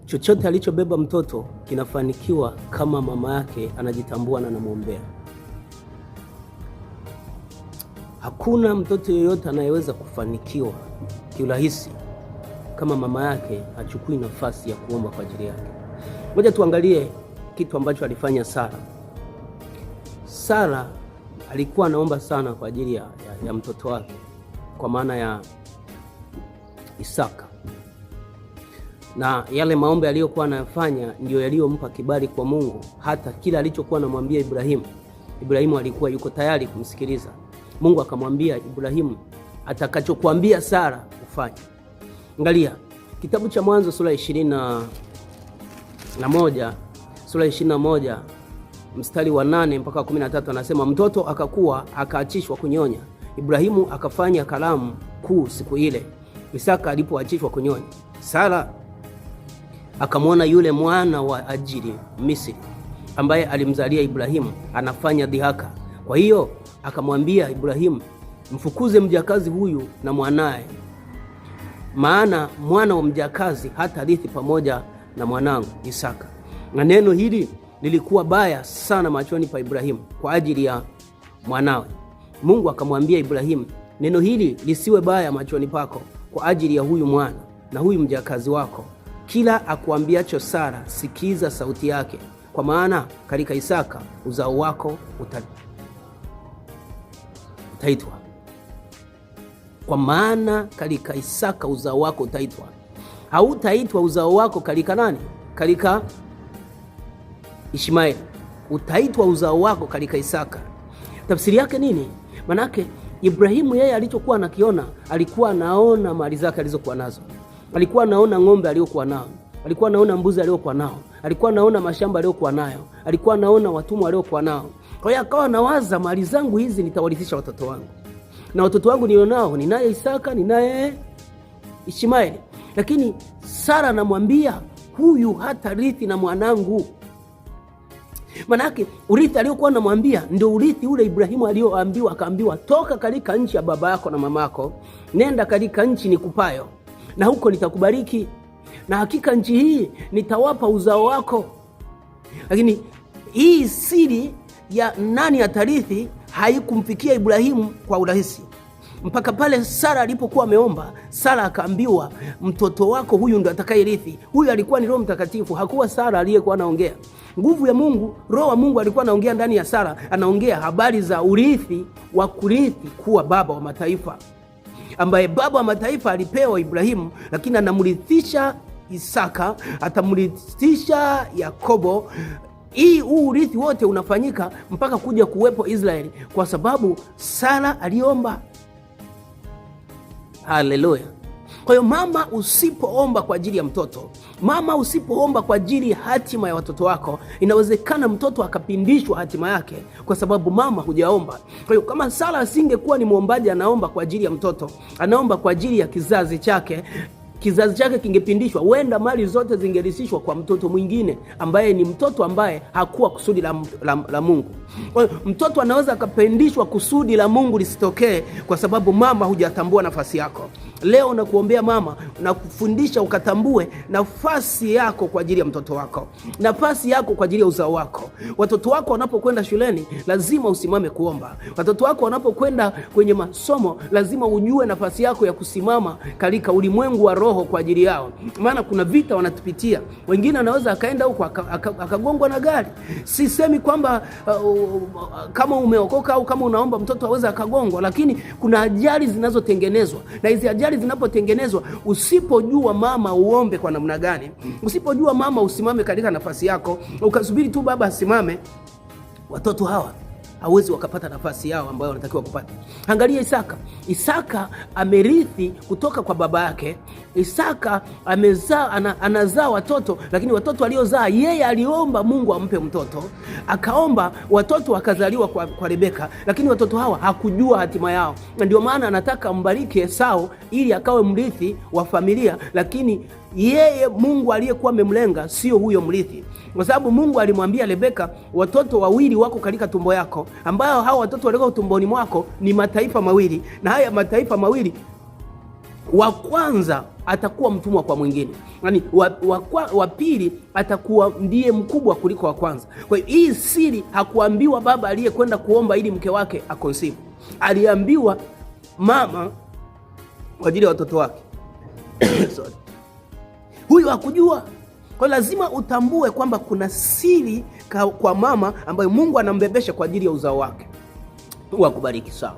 chochote alichobeba mtoto kinafanikiwa kama mama yake anajitambua na anamwombea. Hakuna mtoto yeyote anayeweza kufanikiwa kiurahisi kama mama yake hachukui nafasi ya kuomba kwa ajili yake. Ngoja tuangalie kitu ambacho alifanya Sara. Sara alikuwa anaomba sana kwa ajili ya mtoto wake, kwa maana ya Isaka. Na yale maombi aliyokuwa anayafanya ndio yaliyompa kibali kwa Mungu. Hata kila alichokuwa anamwambia Ibrahimu alikuwa yuko tayari kumsikiliza. Mungu akamwambia Ibrahimu, atakachokuambia Sara ufanye. Angalia kitabu cha Mwanzo sura 21 mstari wa 8 mpaka 13, anasema mtoto akakuwa akaachishwa kunyonya. Ibrahimu akafanya karamu kuu siku ile Isaka alipoachishwa kunyonya. Sara akamwona yule mwana wa Ajiri Misri ambaye alimzalia Ibrahimu anafanya dhihaka. Kwa hiyo akamwambia Ibrahimu, mfukuze mjakazi huyu na mwanaye, maana mwana wa mjakazi hatarithi pamoja na mwanangu Isaka. Na neno hili lilikuwa baya sana machoni pa Ibrahimu kwa ajili ya mwanawe. Mungu akamwambia Ibrahimu, neno hili lisiwe baya machoni pako kwa ajili ya huyu mwana na huyu mjakazi wako. Kila akuambiacho Sara, sikiza sauti yake, kwa maana katika Isaka uzao wako utaitwa. Kwa maana katika Isaka uzao wako utaitwa. Hautaitwa uzao wako katika nani? Katika Ishmaeli. Utaitwa uzao wako katika Isaka. Tafsiri yake nini? Manake Ibrahimu yeye alichokuwa anakiona, alikuwa anaona mali zake alizokuwa nazo. Alikuwa anaona ng'ombe aliyokuwa nao, alikuwa anaona mbuzi aliyokuwa nao, alikuwa anaona mashamba aliyokuwa nayo, alikuwa anaona watumwa aliyokuwa nao. Kwa hiyo akawa anawaza, mali zangu hizi nitawarithisha watoto wangu, na watoto wangu nilionao ninaye Isaka, ninaye Ishmaeli. Lakini Sara anamwambia huyu hatarithi na mwanangu. Manake urithi aliyokuwa anamwambia ndio urithi ule Ibrahimu aliyoambiwa, akaambiwa toka katika nchi ya baba yako na mamako, nenda katika nchi nikupayo, na huko nitakubariki, na hakika nchi hii nitawapa uzao wako. Lakini hii siri ya nani atarithi haikumfikia Ibrahimu kwa urahisi, mpaka pale Sara alipokuwa ameomba. Sara akaambiwa, mtoto wako huyu ndo atakayerithi. Huyu alikuwa ni Roho Mtakatifu, hakuwa Sara aliyekuwa anaongea. Nguvu ya Mungu, Roho wa Mungu alikuwa anaongea ndani ya Sara, anaongea habari za urithi wa kurithi kuwa baba wa mataifa, ambaye baba wa mataifa alipewa Ibrahimu, lakini anamrithisha Isaka, atamrithisha Yakobo. Huu urithi wote unafanyika mpaka kuja kuwepo Israeli, kwa sababu Sara aliomba. Haleluya. Kwa hiyo mama, usipoomba kwa ajili ya mtoto, mama usipoomba kwa ajili ya hatima ya watoto wako, inawezekana mtoto akapindishwa hatima yake kwa sababu mama hujaomba. Kwa hiyo kama Sara asingekuwa ni muombaji, anaomba kwa ajili ya mtoto, anaomba kwa ajili ya kizazi chake kingepindishwa, huenda mali zote zingerisishwa kwa mtoto mwingine ambaye ni mtoto ambaye hakuwa kusudi la Mungu. Kwa hiyo mtoto anaweza akapindishwa kusudi la Mungu lisitokee kwa sababu mama hujatambua nafasi yako. Leo nakuombea mama, na kufundisha ukatambue nafasi yako kwa ajili ya mtoto wako, nafasi yako kwa ajili ya uzao wako. Watoto wako wanapokwenda shuleni lazima usimame kuomba. Watoto wako wanapokwenda kwenye masomo lazima ujue nafasi yako ya kusimama katika ulimwengu wa roho kwa ajili yao, maana kuna vita wanatupitia. Wengine anaweza akaenda huko akagongwa na gari. Sisemi kwamba kama umeokoka au kama unaomba mtoto aweza akagongwa, lakini kuna ajali zinazotengenezwa, na hizi ajali zinapotengenezwa, usipojua mama uombe kwa namna gani, usipojua mama usimame katika nafasi yako, ukasubiri tu baba asimame, watoto hawa hawezi wakapata nafasi yao ambayo wanatakiwa kupata. Angalia Isaka. Isaka amerithi kutoka kwa baba yake. Isaka anazaa watoto, lakini watoto aliozaa yeye aliomba Mungu ampe mtoto, akaomba watoto wakazaliwa kwa Rebeka, lakini watoto hawa hakujua hatima yao. Ndio maana anataka ambariki Esau ili akawe mrithi wa familia, lakini yeye Mungu aliyekuwa amemlenga sio huyo mrithi, kwa sababu Mungu alimwambia Rebeka, watoto wawili wako katika tumbo yako, ambao hao watoto walio tumboni mwako ni mataifa mawili, na haya mataifa mawili wa kwanza atakuwa mtumwa kwa mwingine, yaani wa pili atakuwa ndiye mkubwa kuliko wa kwanza. Kwa hiyo hii siri hakuambiwa baba aliyekwenda kuomba ili mke wake akonsivu, aliambiwa mama kwa ajili ya watoto wake. Sorry. Huyu hakujua. Kwa lazima utambue kwamba kuna siri kwa mama ambayo Mungu anambebesha kwa ajili ya uzao wake. Mungu akubariki sana.